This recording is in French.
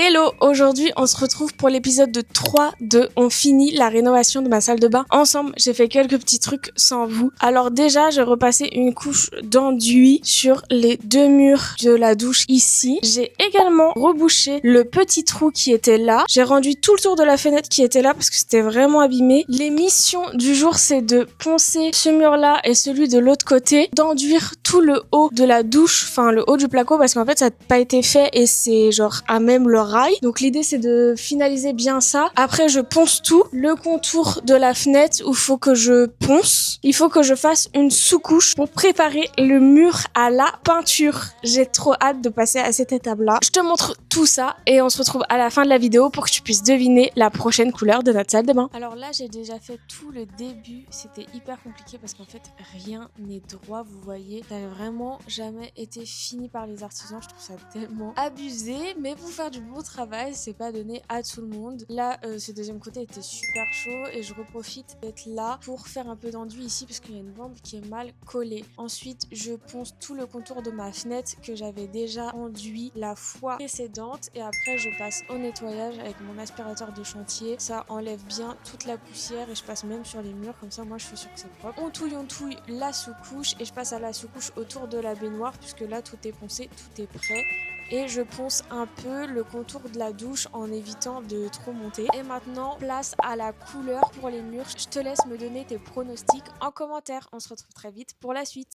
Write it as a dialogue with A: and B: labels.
A: Hello, aujourd'hui on se retrouve pour l'épisode de 3 de On finit la rénovation de ma salle de bain ensemble. J'ai fait quelques petits trucs sans vous. Alors déjà, j'ai repassé une couche d'enduit sur les deux murs de la douche ici. J'ai également rebouché le petit trou qui était là. J'ai rendu tout le tour de la fenêtre qui était là parce que c'était vraiment abîmé. Les missions du jour, c'est de poncer ce mur-là et celui de l'autre côté, d'enduire tout le haut de la douche, enfin le haut du placo parce qu'en fait ça n'a pas été fait et c'est genre à même le rail. Donc l'idée c'est de finaliser bien ça. Après je ponce tout, le contour de la fenêtre où il faut que je ponce. Il faut que je fasse une sous-couche pour préparer le mur à la peinture. J'ai trop hâte de passer à cette étape-là. Je te montre tout ça et on se retrouve à la fin de la vidéo pour que tu puisses deviner la prochaine couleur de notre salle de bain. Alors là j'ai déjà fait tout le début, c'était hyper compliqué parce qu'en fait rien n'est droit, vous voyez. Ça n'a vraiment jamais été fini par les artisans, je trouve ça tellement abusé, mais pour faire du bon travail, c'est pas donné à tout le monde. Là, ce deuxième côté était super chaud et je reprofite d'être là pour faire un peu d'enduit ici parce qu'il y a une bande qui est mal collée. Ensuite, je ponce tout le contour de ma fenêtre que j'avais déjà enduit la fois précédente et après je passe au nettoyage avec mon aspirateur de chantier. Ça enlève bien toute la poussière et je passe même sur les murs, comme ça moi je suis sûre que c'est propre. On touille la sous-couche et je passe à la sous-couche autour de la baignoire puisque là tout est poncé, tout est prêt. Et je ponce un peu le contour de la douche en évitant de trop monter. Et maintenant, place à la couleur pour les murs. Je te laisse me donner tes pronostics en commentaire. On se retrouve très vite pour la suite.